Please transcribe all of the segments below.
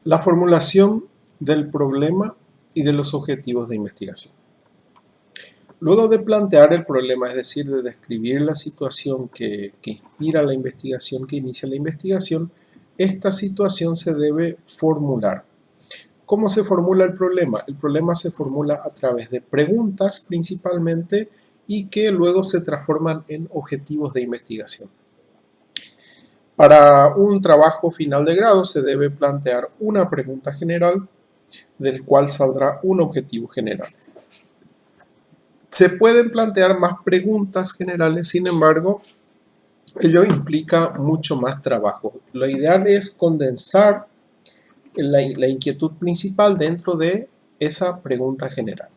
La formulación del problema y de los objetivos de investigación. Luego de plantear el problema, es decir, de describir la situación que inspira la investigación, que inicia la investigación, esta situación se debe formular. ¿Cómo se formula el problema? El problema se formula a través de preguntas principalmente y que luego se transforman en objetivos de investigación. Para un trabajo final de grado se debe plantear una pregunta general del cual saldrá un objetivo general. Se pueden plantear más preguntas generales, sin embargo, ello implica mucho más trabajo. Lo ideal es condensar la inquietud principal dentro de esa pregunta general.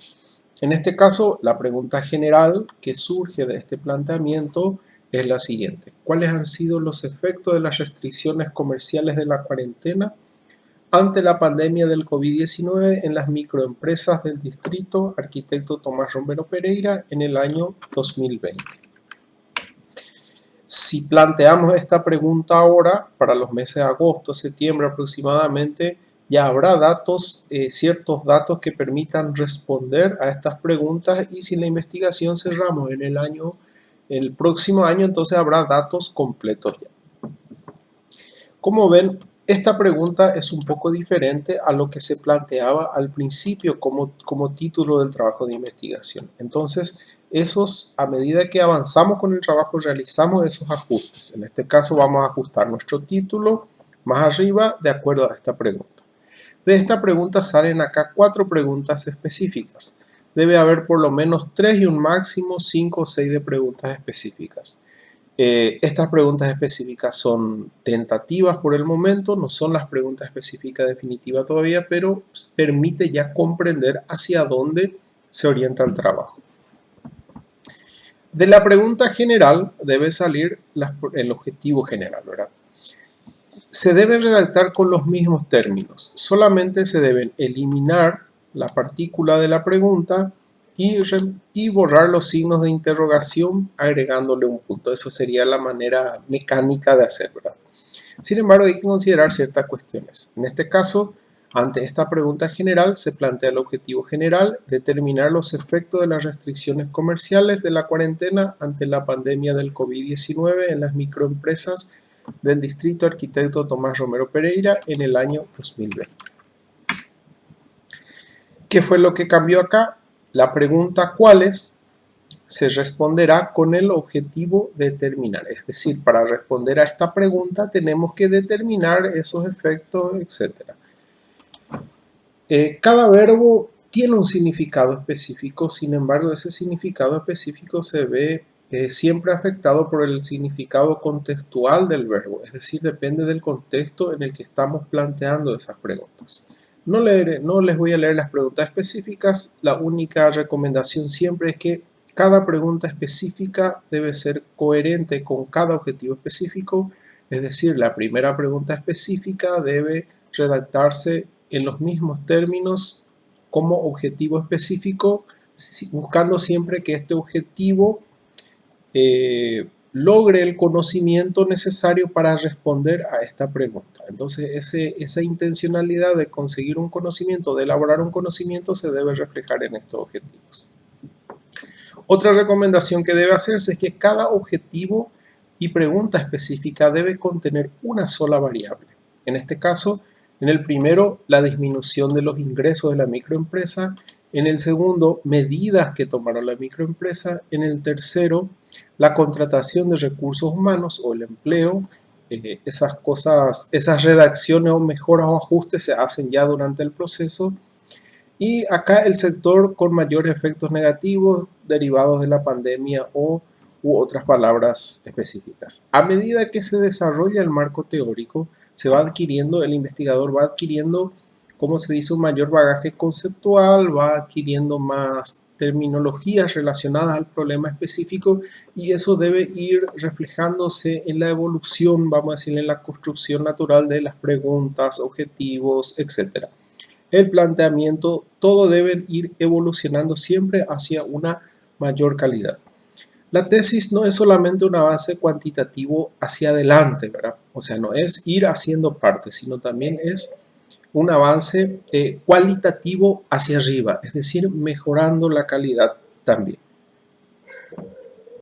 En este caso, la pregunta general que surge de este planteamiento es la siguiente. ¿Cuáles han sido los efectos de las restricciones comerciales de la cuarentena ante la pandemia del COVID-19 en las microempresas del distrito Arquitecto Tomás Romero Pereira en el año 2020? Si planteamos esta pregunta ahora, para los meses de agosto, septiembre aproximadamente, ya habrá datos, ciertos datos que permitan responder a estas preguntas, y si la investigación cerramos en el próximo año, entonces habrá datos completos ya. Como ven, esta pregunta es un poco diferente a lo que se planteaba al principio como título del trabajo de investigación. Entonces, a medida que avanzamos con el trabajo, realizamos esos ajustes. En este caso vamos a ajustar nuestro título más arriba de acuerdo a esta pregunta. De esta pregunta salen acá 4 preguntas específicas. Debe haber por lo menos 3 y un máximo 5 o 6 de preguntas específicas. Estas preguntas específicas son tentativas por el momento, no son las preguntas específicas definitivas todavía, pero permite ya comprender hacia dónde se orienta el trabajo. De la pregunta general debe salir el objetivo general, ¿verdad? Se deben redactar con los mismos términos, solamente se deben eliminar la partícula de la pregunta y borrar los signos de interrogación agregándole un punto. Eso sería la manera mecánica de hacer, ¿verdad? Sin embargo, hay que considerar ciertas cuestiones. En este caso, ante esta pregunta general, se plantea el objetivo general, determinar los efectos de las restricciones comerciales de la cuarentena ante la pandemia del COVID-19 en las microempresas del Distrito Arquitecto Tomás Romero Pereira en el año 2020. ¿Qué fue lo que cambió acá? La pregunta ¿cuáles? Se responderá con el objetivo determinar. Es decir, para responder a esta pregunta tenemos que determinar esos efectos, etc. Cada verbo tiene un significado específico, sin embargo, ese significado específico se ve siempre afectado por el significado contextual del verbo, es decir, depende del contexto en el que estamos planteando esas preguntas. No les voy a leer las preguntas específicas, la única recomendación siempre es que cada pregunta específica debe ser coherente con cada objetivo específico, es decir, la primera pregunta específica debe redactarse en los mismos términos como objetivo específico, buscando siempre que este objetivo logre el conocimiento necesario para responder a esta pregunta. Entonces, esa intencionalidad de conseguir un conocimiento, de elaborar un conocimiento, se debe reflejar en estos objetivos. Otra recomendación que debe hacerse es que cada objetivo y pregunta específica debe contener una sola variable. En este caso, en el primero, la disminución de los ingresos de la microempresa. En el segundo, medidas que tomará la microempresa. En el tercero, la contratación de recursos humanos o el empleo. Esas redacciones o mejoras o ajustes se hacen ya durante el proceso. Y acá el sector con mayores efectos negativos derivados de la pandemia u otras palabras específicas. A medida que se desarrolla el marco teórico, el investigador va adquiriendo, como se dice, un mayor bagaje conceptual, va adquiriendo más terminologías relacionadas al problema específico, y eso debe ir reflejándose en la evolución, vamos a decir, en la construcción natural de las preguntas, objetivos, etc. El planteamiento, todo debe ir evolucionando siempre hacia una mayor calidad. La tesis no es solamente un avance cuantitativo hacia adelante, ¿verdad? O sea, no es ir haciendo parte, sino también es un avance cualitativo hacia arriba, es decir, mejorando la calidad también.